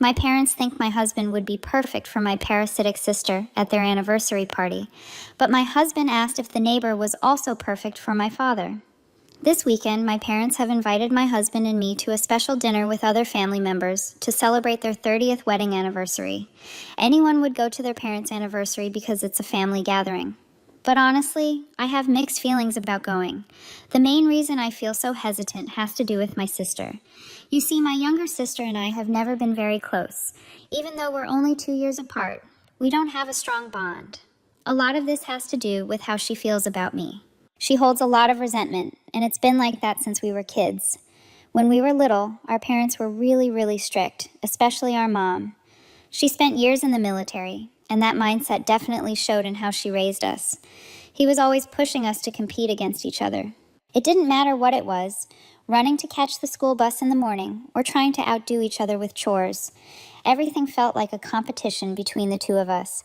My parents think my husband would be perfect for my parasitic sister at their anniversary party, but my husband asked if the neighbor was also perfect for my father. This weekend, my parents have invited my husband and me to a special dinner with other family members to celebrate their 30th wedding anniversary. Anyone would go to their parents' anniversary because it's a family gathering. But honestly, I have mixed feelings about going. The main reason I feel so hesitant has to do with my sister. You see, my younger sister and I have never been very close. Even though we're only 2 years apart, we don't have a strong bond. A lot of this has to do with how she feels about me. She holds a lot of resentment, and it's been like that since we were kids. When we were little, our parents were really, really strict, especially our mom. She spent years in the military, and that mindset definitely showed in how she raised us. He was always pushing us to compete against each other. It didn't matter what it was, running to catch the school bus in the morning or trying to outdo each other with chores. Everything felt like a competition between the two of us.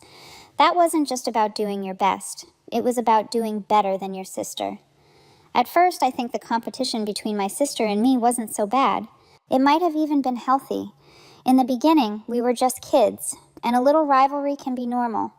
That wasn't just about doing your best. It was about doing better than your sister. At first, I think the competition between my sister and me wasn't so bad. It might have even been healthy. In the beginning, we were just kids, and a little rivalry can be normal.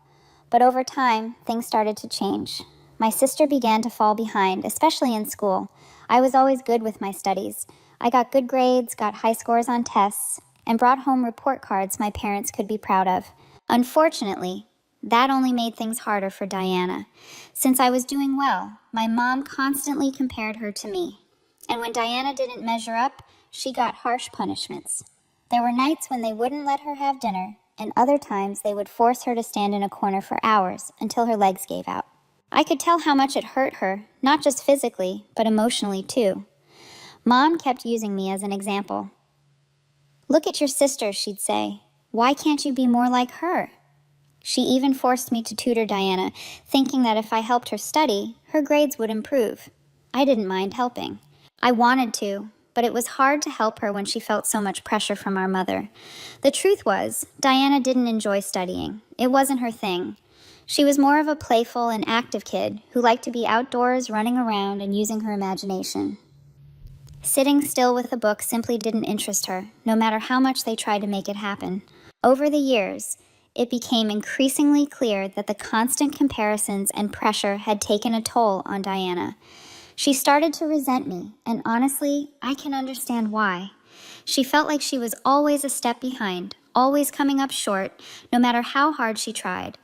But over time, things started to change. My sister began to fall behind, especially in school. I was always good with my studies. I got good grades, got high scores on tests, and brought home report cards my parents could be proud of. Unfortunately, that only made things harder for Diana. Since I was doing well, my mom constantly compared her to me. And when Diana didn't measure up, she got harsh punishments. There were nights when they wouldn't let her have dinner, and other times they would force her to stand in a corner for hours until her legs gave out. I could tell how much it hurt her, not just physically, but emotionally too. Mom kept using me as an example. "Look at your sister," she'd say. "Why can't you be more like her?" She even forced me to tutor Diana, thinking that if I helped her study, her grades would improve. I didn't mind helping. I wanted to, but it was hard to help her when she felt so much pressure from our mother. The truth was, Diana didn't enjoy studying. It wasn't her thing. She was more of a playful and active kid who liked to be outdoors, running around, and using her imagination. Sitting still with a book simply didn't interest her, no matter how much they tried to make it happen. Over the years, it became increasingly clear that the constant comparisons and pressure had taken a toll on Diana. She started to resent me, and honestly, I can understand why. She felt like she was always a step behind, always coming up short, no matter how hard she tried.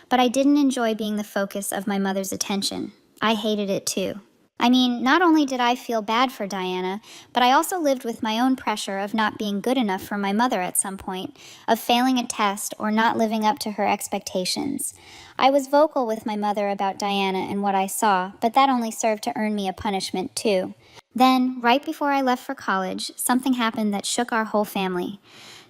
But I didn't enjoy being the focus of my mother's attention. I hated it too. I mean, not only did I feel bad for Diana, but I also lived with my own pressure of not being good enough for my mother at some point, of failing a test or not living up to her expectations. I was vocal with my mother about Diana and what I saw, but that only served to earn me a punishment too. Then, right before I left for college, something happened that shook our whole family.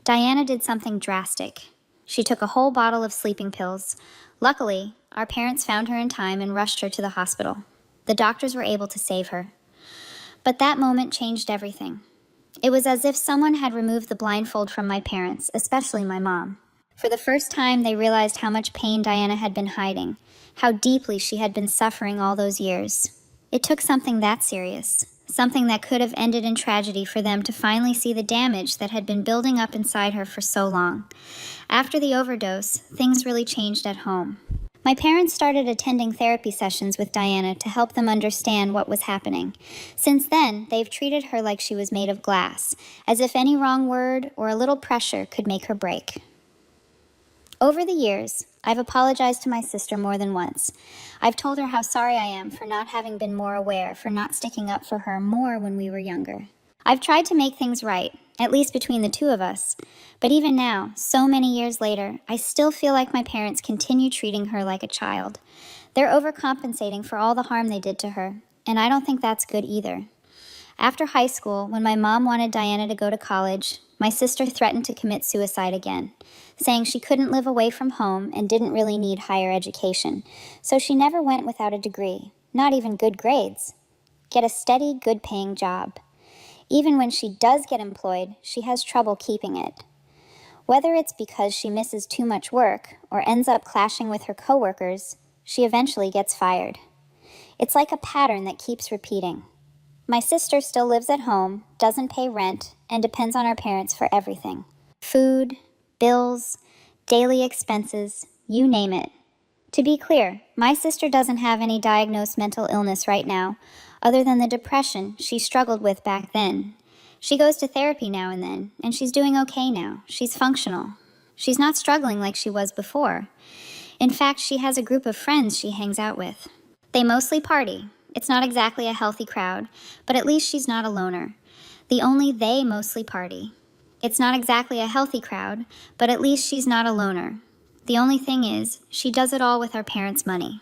Diana did something drastic. She took a whole bottle of sleeping pills. Luckily, our parents found her in time and rushed her to the hospital. The doctors were able to save her. But that moment changed everything. It was as if someone had removed the blindfold from my parents, especially my mom. For the first time, they realized how much pain Diana had been hiding, how deeply she had been suffering all those years. It took something that serious, something that could have ended in tragedy for them to finally see the damage that had been building up inside her for so long. After the overdose, things really changed at home. My parents started attending therapy sessions with Diana to help them understand what was happening. Since then, they've treated her like she was made of glass, as if any wrong word or a little pressure could make her break. Over the years, I've apologized to my sister more than once. I've told her how sorry I am for not having been more aware, for not sticking up for her more when we were younger. I've tried to make things right, at least between the two of us. But even now, so many years later, I still feel like my parents continue treating her like a child. They're overcompensating for all the harm they did to her, and I don't think that's good either. After high school, when my mom wanted Diana to go to college, my sister threatened to commit suicide again, saying she couldn't live away from home and didn't really need higher education, so she never went without a degree, not even good grades. Get a steady, good-paying job. Even when she does get employed, she has trouble keeping it. Whether it's because she misses too much work or ends up clashing with her coworkers, she eventually gets fired. It's like a pattern that keeps repeating. My sister still lives at home, doesn't pay rent, and depends on our parents for everything. Food, bills, daily expenses, you name it. To be clear, my sister doesn't have any diagnosed mental illness right now, other than the depression she struggled with back then. She goes to therapy now and then, and she's doing okay now. She's functional. She's not struggling like she was before. In fact, she has a group of friends she hangs out with. They mostly party. It's not exactly a healthy crowd, but at least she's not a loner. They mostly party. It's not exactly a healthy crowd, but at least she's not a loner. The only thing is, she does it all with our parents' money.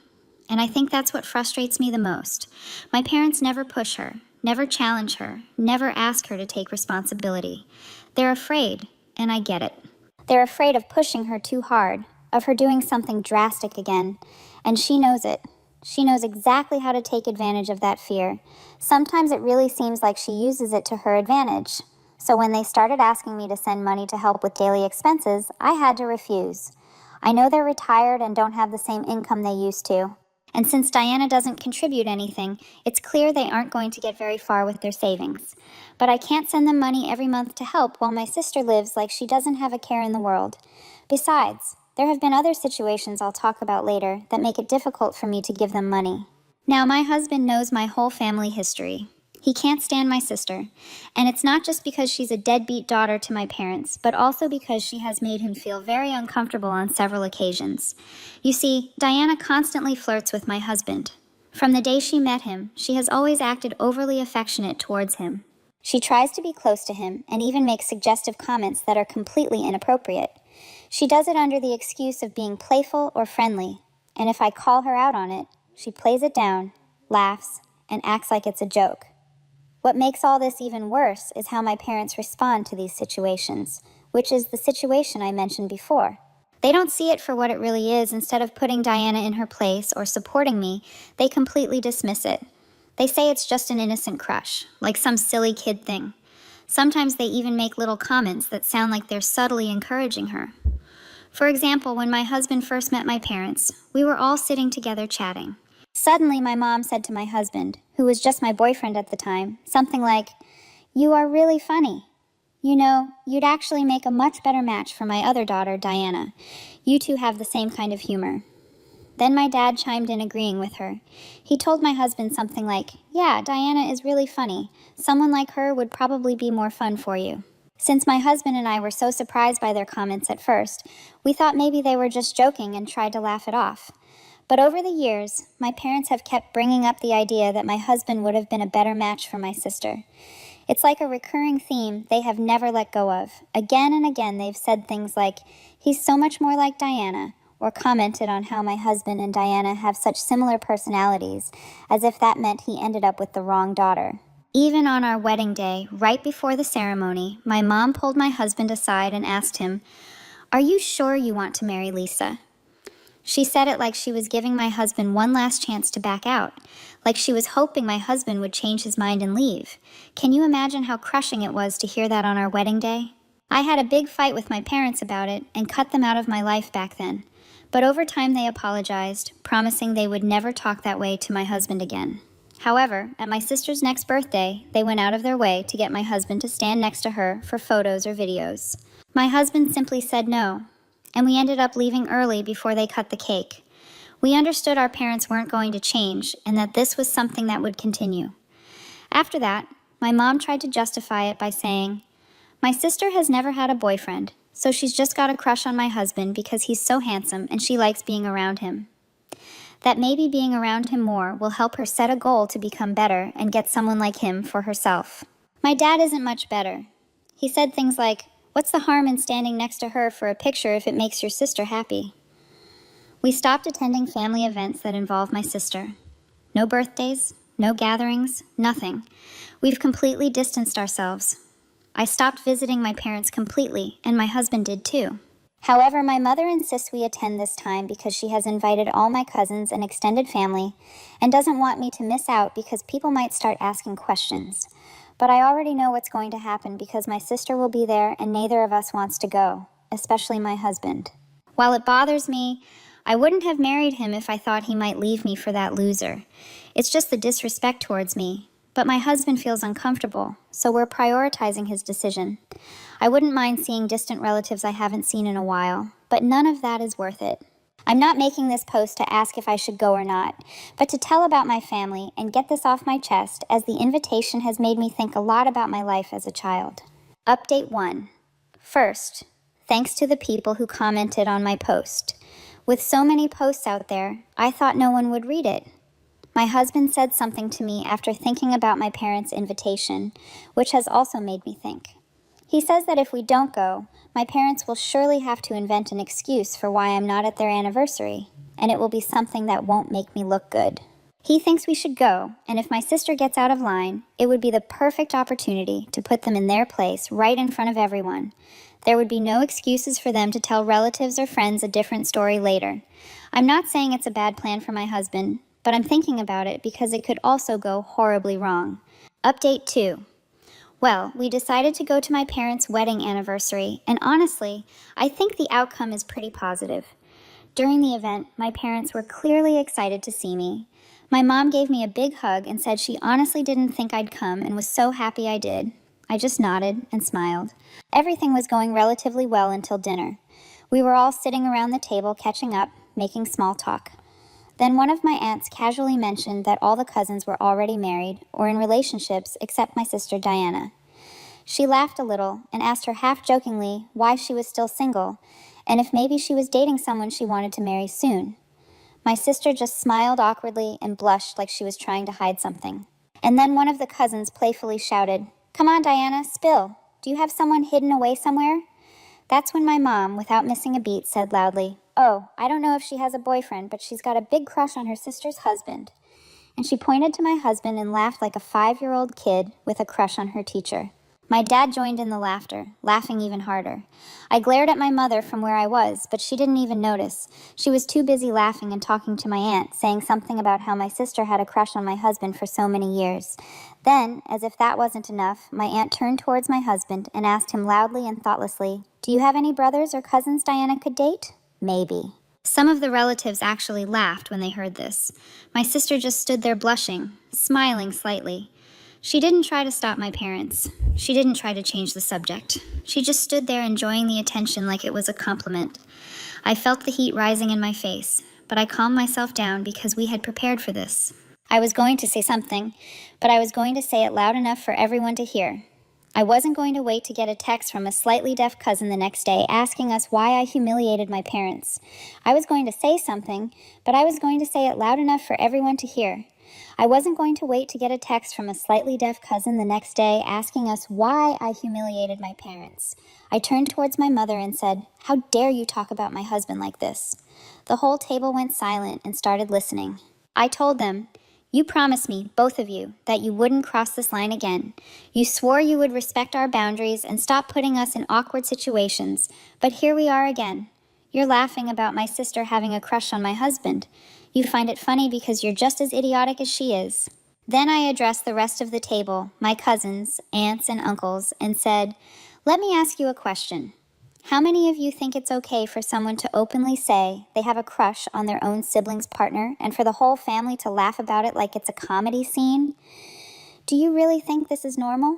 And I think that's what frustrates me the most. My parents never push her, never challenge her, never ask her to take responsibility. They're afraid, and I get it. They're afraid of pushing her too hard, of her doing something drastic again, and she knows it. She knows exactly how to take advantage of that fear. Sometimes it really seems like she uses it to her advantage. So when they started asking me to send money to help with daily expenses, I had to refuse. I know they're retired and don't have the same income they used to. And since Diana doesn't contribute anything, it's clear they aren't going to get very far with their savings. But I can't send them money every month to help while my sister lives like she doesn't have a care in the world. Besides, there have been other situations I'll talk about later that make it difficult for me to give them money. Now, my husband knows my whole family history. He can't stand my sister, and it's not just because she's a deadbeat daughter to my parents, but also because she has made him feel very uncomfortable on several occasions. You see, Diana constantly flirts with my husband. From the day she met him, she has always acted overly affectionate towards him. She tries to be close to him and even makes suggestive comments that are completely inappropriate. She does it under the excuse of being playful or friendly, and if I call her out on it, she plays it down, laughs, and acts like it's a joke. What makes all this even worse is how my parents respond to these situations, which is the situation I mentioned before. They don't see it for what it really is. Instead of putting Diana in her place or supporting me, they completely dismiss it. They say it's just an innocent crush, like some silly kid thing. Sometimes they even make little comments that sound like they're subtly encouraging her. For example, when my husband first met my parents, we were all sitting together chatting. Suddenly, my mom said to my husband, who was just my boyfriend at the time, something like, "You are really funny. You know, you'd actually make a much better match for my other daughter, Diana. You two have the same kind of humor." Then my dad chimed in agreeing with her. He told my husband something like, "Yeah, Diana is really funny. Someone like her would probably be more fun for you." Since my husband and I were so surprised by their comments at first, we thought maybe they were just joking and tried to laugh it off. But over the years, my parents have kept bringing up the idea that my husband would have been a better match for my sister. It's like a recurring theme they have never let go of. Again and again, they've said things like, "He's so much more like Diana," or commented on how my husband and Diana have such similar personalities, as if that meant he ended up with the wrong daughter. Even on our wedding day, right before the ceremony, my mom pulled my husband aside and asked him, "Are you sure you want to marry Lisa?" She said it like she was giving my husband one last chance to back out, like she was hoping my husband would change his mind and leave. Can you imagine how crushing it was to hear that on our wedding day? I had a big fight with my parents about it and cut them out of my life back then. But over time they apologized, promising they would never talk that way to my husband again. However, at my sister's next birthday, they went out of their way to get my husband to stand next to her for photos or videos. My husband simply said no, and we ended up leaving early before they cut the cake. We understood our parents weren't going to change and that this was something that would continue. After that, my mom tried to justify it by saying, "My sister has never had a boyfriend, so she's just got a crush on my husband because he's so handsome and she likes being around him. That maybe being around him more will help her set a goal to become better and get someone like him for herself." My dad isn't much better. He said things like, "What's the harm in standing next to her for a picture if it makes your sister happy?" We stopped attending family events that involve my sister. No birthdays, no gatherings, nothing. We've completely distanced ourselves. I stopped visiting my parents completely, and my husband did too. However, my mother insists we attend this time because she has invited all my cousins and extended family and doesn't want me to miss out because people might start asking questions. But I already know what's going to happen because my sister will be there and neither of us wants to go, especially my husband. While it bothers me, I wouldn't have married him if I thought he might leave me for that loser. It's just the disrespect towards me. But my husband feels uncomfortable, so we're prioritizing his decision. I wouldn't mind seeing distant relatives I haven't seen in a while, but none of that is worth it. I'm not making this post to ask if I should go or not, but to tell about my family and get this off my chest, as the invitation has made me think a lot about my life as a child. Update 1. First, thanks to the people who commented on my post. With so many posts out there, I thought no one would read it. My husband said something to me after thinking about my parents' invitation, which has also made me think. He says that if we don't go, my parents will surely have to invent an excuse for why I'm not at their anniversary, and it will be something that won't make me look good. He thinks we should go, and if my sister gets out of line, it would be the perfect opportunity to put them in their place right in front of everyone. There would be no excuses for them to tell relatives or friends a different story later. I'm not saying it's a bad plan for my husband, but I'm thinking about it because it could also go horribly wrong. Update 2. Well, we decided to go to my parents' wedding anniversary, and honestly, I think the outcome is pretty positive. During the event, my parents were clearly excited to see me. My mom gave me a big hug and said she honestly didn't think I'd come and was so happy I did. I just nodded and smiled. Everything was going relatively well until dinner. We were all sitting around the table catching up, making small talk. Then one of my aunts casually mentioned that all the cousins were already married or in relationships except my sister Diana. She laughed a little and asked her half-jokingly why she was still single and if maybe she was dating someone she wanted to marry soon. My sister just smiled awkwardly and blushed like she was trying to hide something. And then one of the cousins playfully shouted, "Come on, Diana, spill. Do you have someone hidden away somewhere?" That's when my mom, without missing a beat, said loudly, "Oh, I don't know if she has a boyfriend, but she's got a big crush on her sister's husband." And she pointed to my husband and laughed like a 5-year-old kid with a crush on her teacher. My dad joined in the laughter, laughing even harder. I glared at my mother from where I was, but she didn't even notice. She was too busy laughing and talking to my aunt, saying something about how my sister had a crush on my husband for so many years. Then, as if that wasn't enough, my aunt turned towards my husband and asked him loudly and thoughtlessly, "Do you have any brothers or cousins Diana could date?" "Maybe." Some of the relatives actually laughed when they heard this. My sister just stood there blushing, smiling slightly. She didn't try to stop my parents. She didn't try to change the subject. She just stood there enjoying the attention like it was a compliment. I felt the heat rising in my face, but I calmed myself down because we had prepared for this. I was going to say something, but I was going to say it loud enough for everyone to hear. I wasn't going to wait to get a text from a slightly deaf cousin the next day asking us why I humiliated my parents. I was going to say something, but I was going to say it loud enough for everyone to hear. I wasn't going to wait to get a text from a slightly deaf cousin the next day asking us why I humiliated my parents. I turned towards my mother and said, "How dare you talk about my husband like this?" The whole table went silent and started listening. I told them, "You promised me, both of you, that you wouldn't cross this line again. You swore you would respect our boundaries and stop putting us in awkward situations, but here we are again. You're laughing about my sister having a crush on my husband. You find it funny because you're just as idiotic as she is." Then I addressed the rest of the table, my cousins, aunts, and uncles, and said, "Let me ask you a question. How many of you think it's okay for someone to openly say they have a crush on their own sibling's partner and for the whole family to laugh about it like it's a comedy scene? Do you really think this is normal?"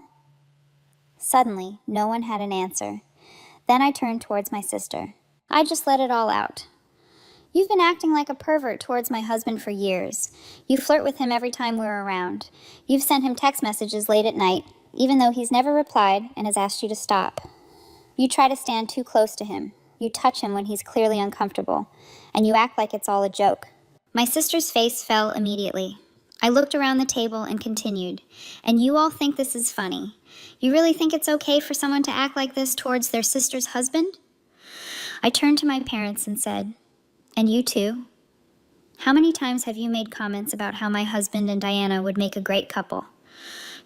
Suddenly, no one had an answer. Then I turned towards my sister. I just let it all out. "You've been acting like a pervert towards my husband for years. You flirt with him every time we're around. You've sent him text messages late at night, even though he's never replied and has asked you to stop. You try to stand too close to him. You touch him when he's clearly uncomfortable. And you act like it's all a joke." My sister's face fell immediately. I looked around the table and continued, "And you all think this is funny. You really think it's okay for someone to act like this towards their sister's husband?" I turned to my parents and said, "And you too? How many times have you made comments about how my husband and Diana would make a great couple?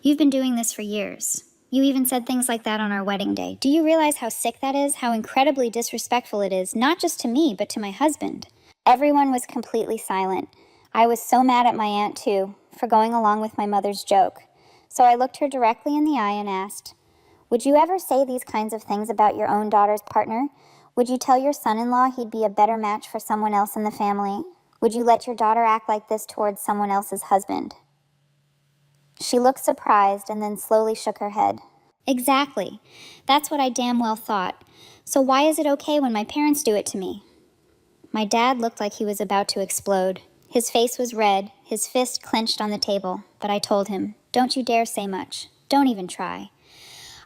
You've been doing this for years. You even said things like that on our wedding day. Do you realize how sick that is? How incredibly disrespectful it is, not just to me, but to my husband?" Everyone was completely silent. I was so mad at my aunt, too, for going along with my mother's joke. So I looked her directly in the eye and asked, "Would you ever say these kinds of things about your own daughter's partner? Would you tell your son-in-law he'd be a better match for someone else in the family? Would you let your daughter act like this towards someone else's husband?" She looked surprised and then slowly shook her head. Exactly. That's what I damn well thought. So why is it okay when my parents do it to me? My dad looked like he was about to explode. His face was red, his fist clenched on the table, but I told him, "Don't you dare say much. Don't even try.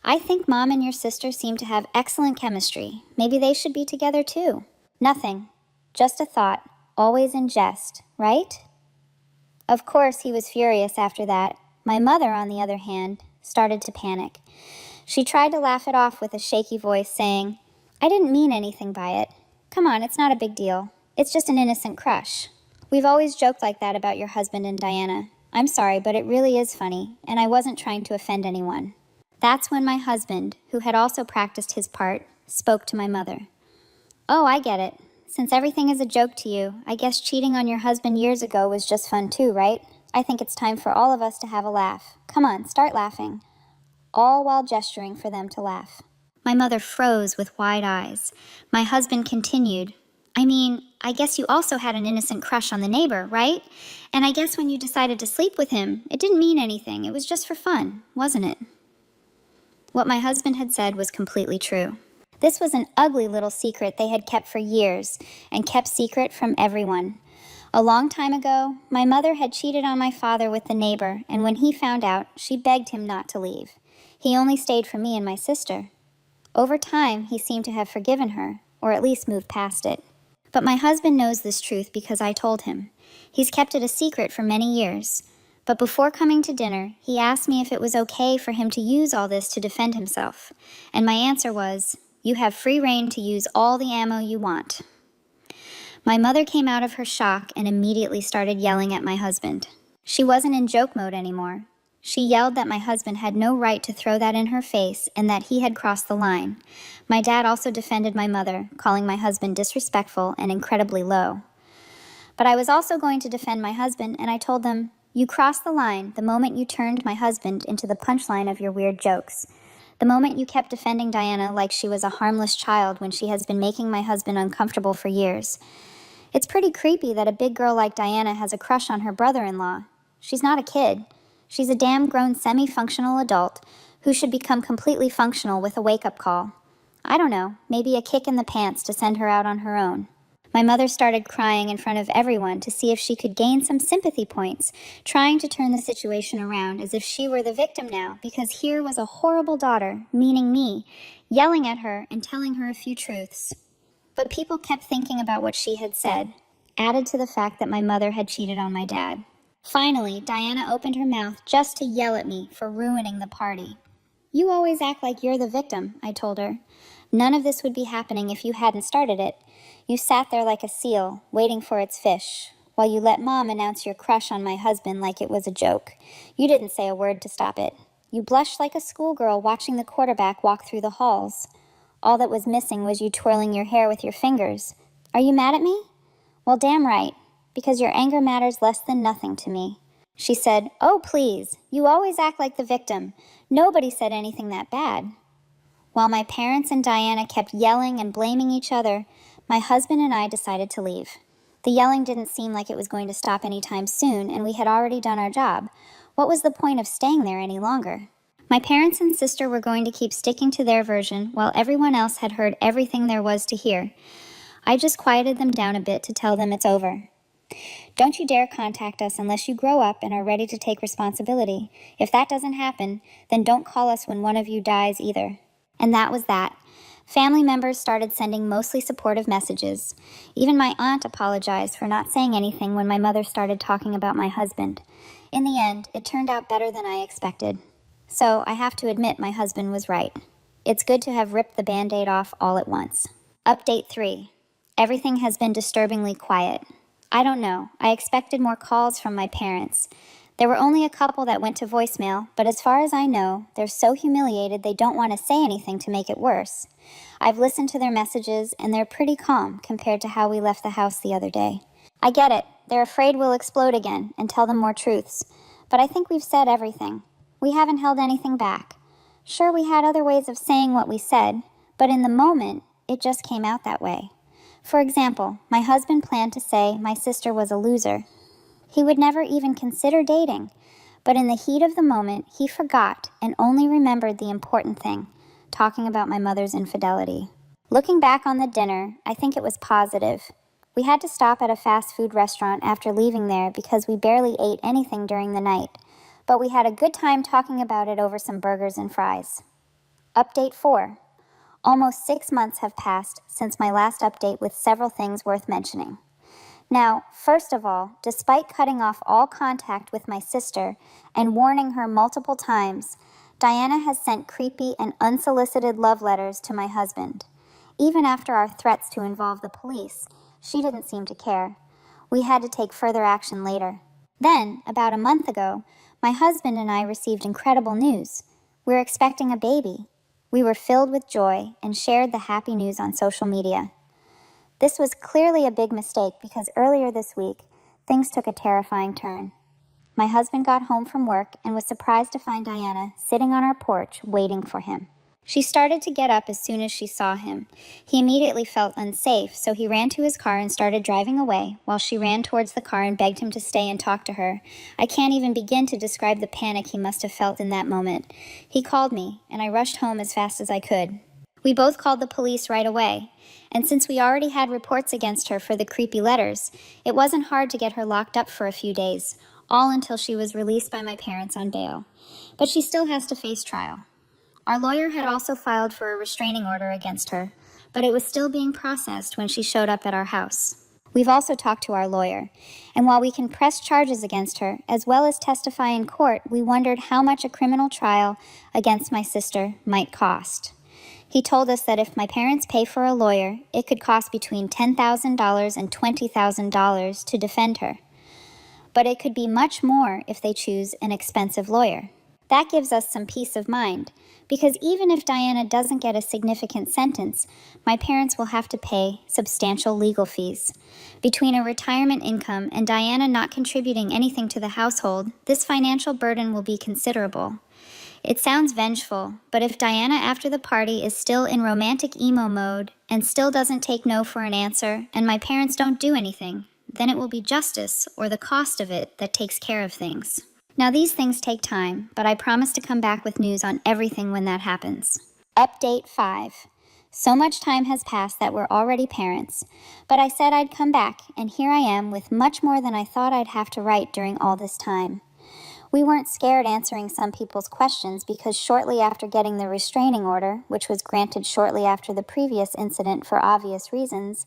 I think Mom and your sister seem to have excellent chemistry. Maybe they should be together too." Nothing. Just a thought, always in jest, right? Of course, he was furious after that. My mother, on the other hand, started to panic. She tried to laugh it off with a shaky voice, saying, "I didn't mean anything by it. Come on, it's not a big deal. It's just an innocent crush. We've always joked like that about your husband and Diana. I'm sorry, but it really is funny, and I wasn't trying to offend anyone." That's when my husband, who had also practiced his part, spoke to my mother. "Oh, I get it. Since everything is a joke to you, I guess cheating on your husband years ago was just fun too, right? I think it's time for all of us to have a laugh. Come on, start laughing." All while gesturing for them to laugh. My mother froze with wide eyes. My husband continued, I guess you also had an innocent crush on the neighbor, right? And I guess when you decided to sleep with him, it didn't mean anything. It was just for fun, wasn't it?" What my husband had said was completely true. This was an ugly little secret they had kept for years, and kept secret from everyone. A long time ago, my mother had cheated on my father with the neighbor, and when he found out, she begged him not to leave. He only stayed for me and my sister. Over time, he seemed to have forgiven her, or at least moved past it. But my husband knows this truth because I told him. He's kept it a secret for many years. But before coming to dinner, he asked me if it was okay for him to use all this to defend himself. And my answer was, "You have free rein to use all the ammo you want." My mother came out of her shock and immediately started yelling at my husband. She wasn't in joke mode anymore. She yelled that my husband had no right to throw that in her face and that he had crossed the line. My dad also defended my mother, calling my husband disrespectful and incredibly low. But I was also going to defend my husband, and I told them, "You crossed the line the moment you turned my husband into the punchline of your weird jokes. The moment you kept defending Diana like she was a harmless child when she has been making my husband uncomfortable for years. It's pretty creepy that a big girl like Diana has a crush on her brother-in-law. She's not a kid. She's a damn grown semi-functional adult who should become completely functional with a wake-up call. I don't know, maybe a kick in the pants to send her out on her own." My mother started crying in front of everyone to see if she could gain some sympathy points, trying to turn the situation around as if she were the victim now, because here was a horrible daughter, meaning me, yelling at her and telling her a few truths. But people kept thinking about what she had said, added to the fact that my mother had cheated on my dad. Finally, Diana opened her mouth just to yell at me for ruining the party. "You always act like you're the victim," I told her. "None of this would be happening if you hadn't started it. You sat there like a seal, waiting for its fish, while you let Mom announce your crush on my husband like it was a joke. You didn't say a word to stop it. You blushed like a schoolgirl watching the quarterback walk through the halls. All that was missing was you twirling your hair with your fingers. Are you mad at me? Well, damn right, because your anger matters less than nothing to me." She said, "Oh, please, you always act like the victim. Nobody said anything that bad." While my parents and Diana kept yelling and blaming each other, my husband and I decided to leave. The yelling didn't seem like it was going to stop anytime soon, and we had already done our job. What was the point of staying there any longer? My parents and sister were going to keep sticking to their version, while everyone else had heard everything there was to hear. I just quieted them down a bit to tell them it's over. "Don't you dare contact us unless you grow up and are ready to take responsibility. If that doesn't happen, then don't call us when one of you dies either." And that was that. Family members started sending mostly supportive messages. Even my aunt apologized for not saying anything when my mother started talking about my husband. In the end, it turned out better than I expected. So I have to admit my husband was right. It's good to have ripped the Band-Aid off all at once. Update 3. Everything has been disturbingly quiet. I don't know. I expected more calls from my parents. There were only a couple that went to voicemail, but as far as I know, they're so humiliated they don't want to say anything to make it worse. I've listened to their messages, and they're pretty calm compared to how we left the house the other day. I get it. They're afraid we'll explode again and tell them more truths. But I think we've said everything. We haven't held anything back. Sure, we had other ways of saying what we said, but in the moment, it just came out that way. For example, my husband planned to say my sister was a loser. He would never even consider dating. But in the heat of the moment, he forgot and only remembered the important thing, talking about my mother's infidelity. Looking back on the dinner, I think it was positive. We had to stop at a fast food restaurant after leaving there because we barely ate anything during the night, but we had a good time talking about it over some burgers and fries. Update 4. Almost 6 months have passed since my last update with several things worth mentioning. Now, first of all, despite cutting off all contact with my sister and warning her multiple times, Diana has sent creepy and unsolicited love letters to my husband. Even after our threats to involve the police, she didn't seem to care. We had to take further action later. Then, about a month ago, my husband and I received incredible news. We're expecting a baby. We were filled with joy and shared the happy news on social media. This was clearly a big mistake because earlier this week, things took a terrifying turn. My husband got home from work and was surprised to find Diana sitting on our porch waiting for him. She started to get up as soon as she saw him. He immediately felt unsafe, so he ran to his car and started driving away, while she ran towards the car and begged him to stay and talk to her. I can't even begin to describe the panic he must have felt in that moment. He called me, and I rushed home as fast as I could. We both called the police right away, and since we already had reports against her for the creepy letters, it wasn't hard to get her locked up for a few days, all until she was released by my parents on bail. But she still has to face trial. Our lawyer had also filed for a restraining order against her, but it was still being processed when she showed up at our house. We've also talked to our lawyer, and while we can press charges against her, as well as testify in court, we wondered how much a criminal trial against my sister might cost. He told us that if my parents pay for a lawyer, it could cost between $10,000 and $20,000 to defend her. But it could be much more if they choose an expensive lawyer. That gives us some peace of mind, because even if Diana doesn't get a significant sentence, my parents will have to pay substantial legal fees. Between a retirement income and Diana not contributing anything to the household, this financial burden will be considerable. It sounds vengeful, but if Diana after the party is still in romantic emo mode and still doesn't take no for an answer, and my parents don't do anything, then it will be justice or the cost of it that takes care of things. Now these things take time, but I promise to come back with news on everything when that happens. Update 5. So much time has passed that we're already parents, but I said I'd come back, and here I am with much more than I thought I'd have to write during all this time. We weren't scared answering some people's questions because shortly after getting the restraining order, which was granted shortly after the previous incident for obvious reasons,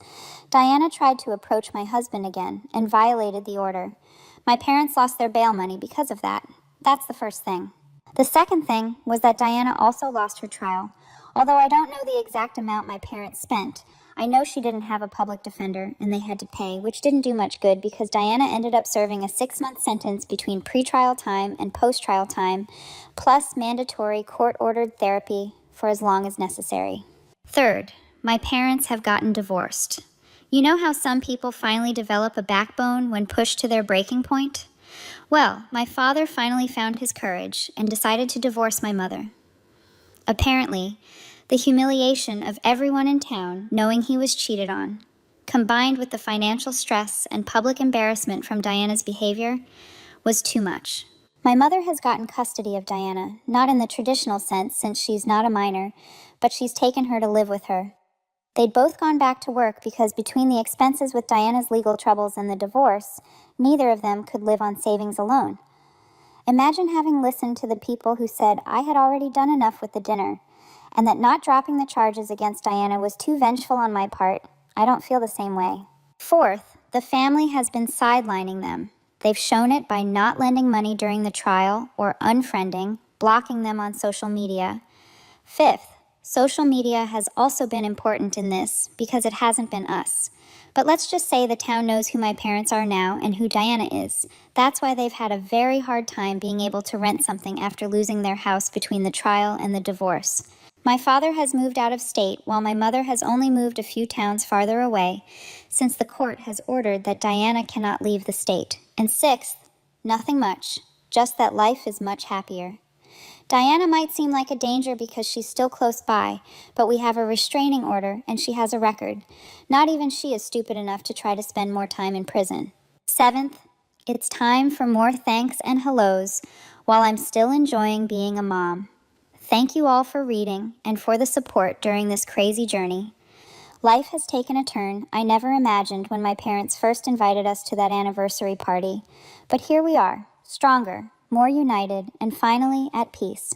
Diana tried to approach my husband again and violated the order. My parents lost their bail money because of that. That's the first thing. The second thing was that Diana also lost her trial. Although I don't know the exact amount my parents spent, I know she didn't have a public defender and they had to pay, which didn't do much good because Diana ended up serving a 6-month sentence between pretrial time and post-trial time, plus mandatory court-ordered therapy for as long as necessary. Third, my parents have gotten divorced. You know how some people finally develop a backbone when pushed to their breaking point? Well, my father finally found his courage and decided to divorce my mother. Apparently, the humiliation of everyone in town knowing he was cheated on, combined with the financial stress and public embarrassment from Diana's behavior, was too much. My mother has gotten custody of Diana, not in the traditional sense since she's not a minor, but she's taken her to live with her. They'd both gone back to work because between the expenses with Diana's legal troubles and the divorce, neither of them could live on savings alone. Imagine having listened to the people who said I had already done enough with the dinner, and that not dropping the charges against Diana was too vengeful on my part. I don't feel the same way. Fourth, the family has been sidelining them. They've shown it by not lending money during the trial or unfriending, blocking them on social media. Fifth, social media has also been important in this because it hasn't been us. But let's just say the town knows who my parents are now and who Diana is. That's why they've had a very hard time being able to rent something after losing their house between the trial and the divorce. My father has moved out of state while my mother has only moved a few towns farther away since the court has ordered that Diana cannot leave the state. And sixth, nothing much, just that life is much happier. Diana might seem like a danger because she's still close by, but we have a restraining order and she has a record. Not even she is stupid enough to try to spend more time in prison. Seventh, It's time for more thanks and hellos while I'm still enjoying being a mom. Thank you all for reading and for the support during this crazy journey. Life has taken a turn I never imagined when my parents first invited us to that anniversary party. But here we are, stronger, more united, and finally at peace.